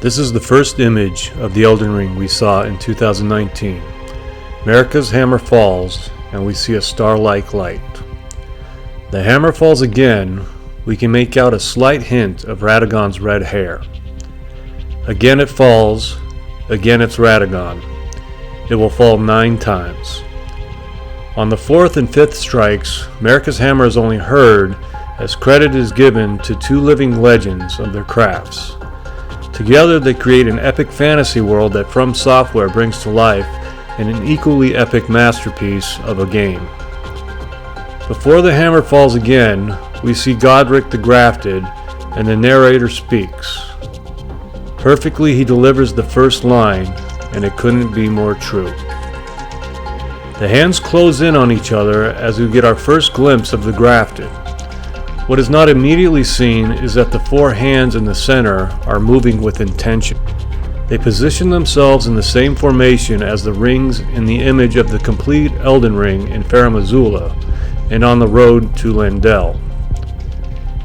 This is the first image of the Elden Ring we saw in 2019. Marika's hammer falls, and we see a star-like light. The hammer falls again. We can make out a slight hint of Radagon's red hair. Again it falls. Again it's Radagon. It will fall 9 times. On the 4th and 5th strikes, Marika's hammer is only heard as credit is given to 2 living legends of their crafts. Together they create an epic fantasy world that From Software brings to life in an equally epic masterpiece of a game. Before the hammer falls again, we see Godric the Grafted, and the narrator speaks. Perfectly he delivers the first line, and it couldn't be more true. The hands close in on each other as we get our first glimpse of the Grafted. What is not immediately seen is that the 4 hands in the center are moving with intention. They position themselves in the same formation as the rings in the image of the complete Elden Ring in Farum Azula and on the road to Leyndell.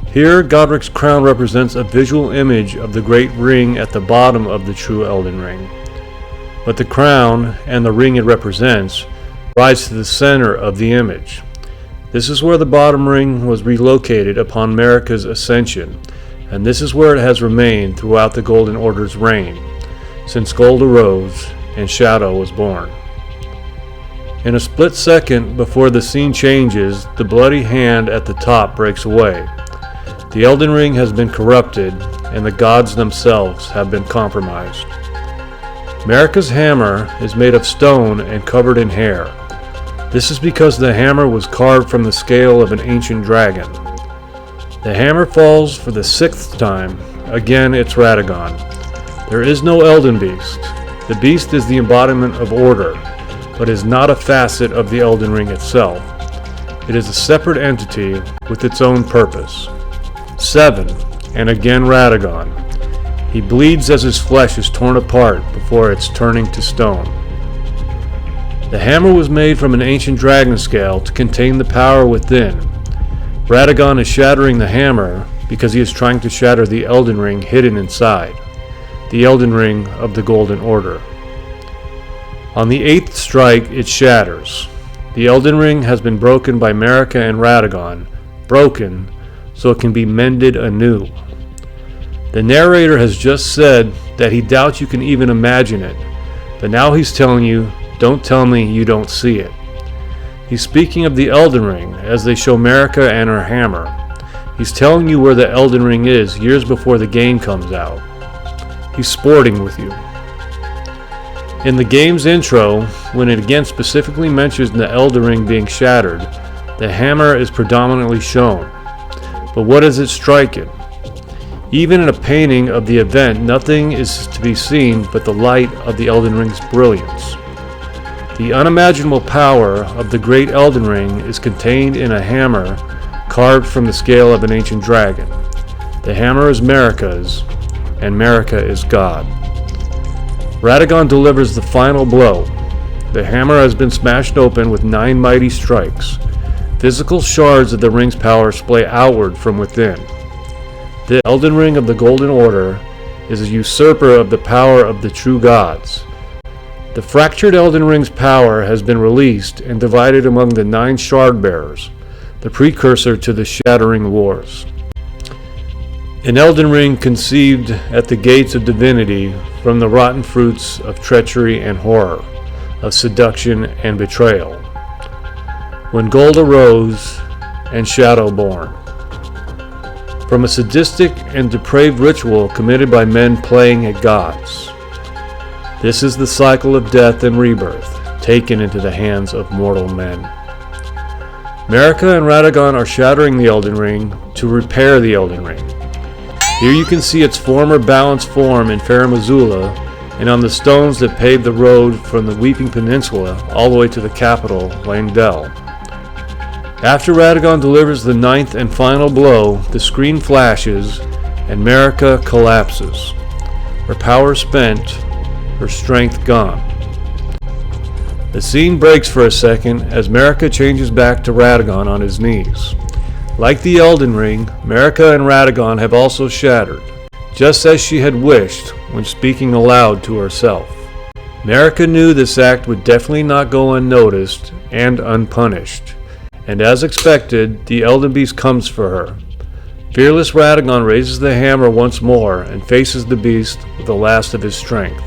Here, Godric's crown represents a visual image of the great ring at the bottom of the true Elden Ring. But the crown and the ring it represents rise to the center of the image. This is where the bottom ring was relocated upon Marika's ascension, and this is where it has remained throughout the Golden Order's reign, since gold arose and shadow was born. In a split second before the scene changes, the bloody hand at the top breaks away. The Elden Ring has been corrupted, and the gods themselves have been compromised. Marika's hammer is made of stone and covered in hair. This is because the hammer was carved from the scale of an ancient dragon. The hammer falls for the 6th time. Again, it's Radagon. There is no Elden Beast. The Beast is the embodiment of order, but is not a facet of the Elden Ring itself. It is a separate entity with its own purpose. 7. And again Radagon. He bleeds as his flesh is torn apart before it's turning to stone. The hammer was made from an ancient dragon scale to contain the power within. Radagon is shattering the hammer because he is trying to shatter the Elden Ring hidden inside, the Elden Ring of the Golden Order. On the 8th strike, it shatters. The Elden Ring has been broken by Marika and Radagon, broken so it can be mended anew. The narrator has just said that he doubts you can even imagine it, but now he's telling you, don't tell me you don't see it. He's speaking of the Elden Ring as they show Marika and her hammer. He's telling you where the Elden Ring is years before the game comes out. He's sporting with you. In the game's intro, when it again specifically mentions the Elden Ring being shattered, the hammer is predominantly shown. But what is it striking? Even in a painting of the event, nothing is to be seen but the light of the Elden Ring's brilliance. The unimaginable power of the great Elden Ring is contained in a hammer carved from the scale of an ancient dragon. The hammer is Marika's, and Marika is God. Radagon delivers the final blow. The hammer has been smashed open with 9 mighty strikes. Physical shards of the ring's power splay outward from within. The Elden Ring of the Golden Order is a usurper of the power of the true gods. The fractured Elden Ring's power has been released and divided among the 9 shard bearers, the precursor to the Shattering Wars. An Elden Ring conceived at the gates of divinity from the rotten fruits of treachery and horror, of seduction and betrayal. When gold arose and shadow born. From a sadistic and depraved ritual committed by men playing at gods. This is the cycle of death and rebirth, taken into the hands of mortal men. Marika and Radagon are shattering the Elden Ring to repair the Elden Ring. Here you can see its former balanced form in Farum Azula and on the stones that pave the road from the Weeping Peninsula all the way to the capital, Leyndell. After Radagon delivers the 9th and final blow, the screen flashes and Marika collapses. Her power spent, her strength gone. The scene breaks for a second as Marika changes back to Radagon on his knees. Like the Elden Ring, Marika and Radagon have also shattered. just as she had wished when speaking aloud to herself. Marika knew this act would definitely not go unnoticed and unpunished, and as expected, the Elden Beast comes for her. Fearless Radagon raises the hammer once more and faces the beast with the last of his strength.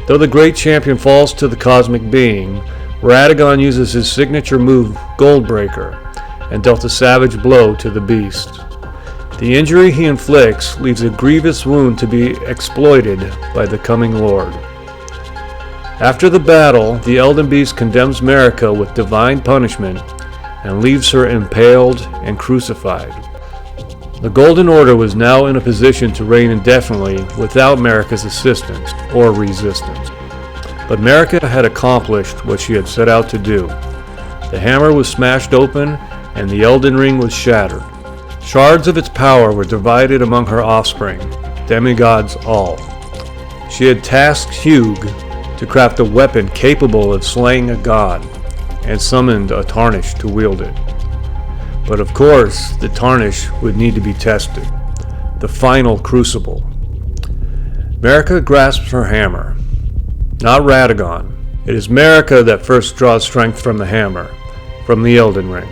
Though the great champion falls to the cosmic being, Radagon uses his signature move, Goldbreaker, and dealt a savage blow to the beast. The injury he inflicts leaves a grievous wound to be exploited by the coming Lord. After the battle, the Elden Beast condemns Marika with divine punishment and leaves her impaled and crucified. The Golden Order was now in a position to reign indefinitely without Marika's assistance or resistance. But Marika had accomplished what she had set out to do. The hammer was smashed open and the Elden Ring was shattered. Shards of its power were divided among her offspring, demigods all. She had tasked Hugh to craft a weapon capable of slaying a god, and summoned a Tarnish to wield it. But of course, the Tarnish would need to be tested, the final crucible. Marika grasps her hammer. Not Radagon. It is Marika that first draws strength from the hammer, from the Elden Ring.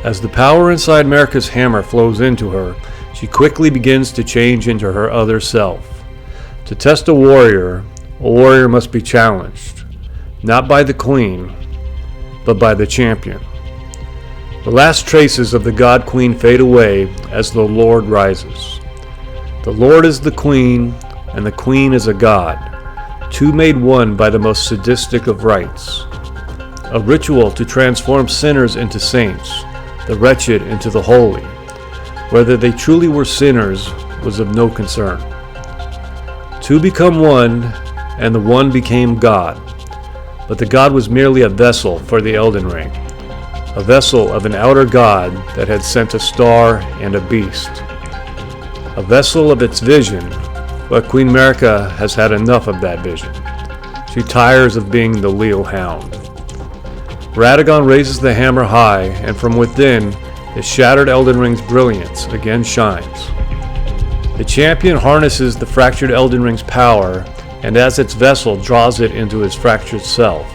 As the power inside Marika's hammer flows into her, she quickly begins to change into her other self. To test a warrior must be challenged, not by the queen, but by the champion. The last traces of the God Queen fade away as the Lord rises. The Lord is the queen, and the queen is a god, two made one by the most sadistic of rites. A ritual to transform sinners into saints, the wretched into the holy. Whether they truly were sinners was of no concern. Two become one, and the one became God. But the God was merely a vessel for the Elden Ring, a vessel of an outer God that had sent a star and a beast. A vessel of its vision, but Queen Marika has had enough of that vision. She tires of being the Leo Hound. Radagon raises the hammer high, and from within, the shattered Elden Ring's brilliance again shines. The champion harnesses the fractured Elden Ring's power, and as its vessel draws it into his fractured self,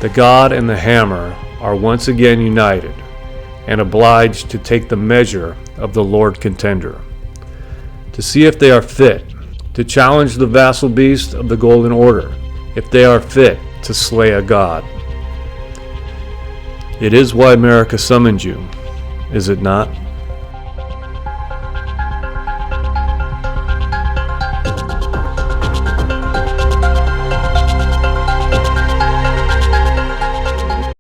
the god and the hammer are once again united, and obliged to take the measure of the Lord Contender, to see if they are fit, to challenge the vassal beast of the Golden Order, if they are fit to slay a god. It is why Marika summoned you, is it not?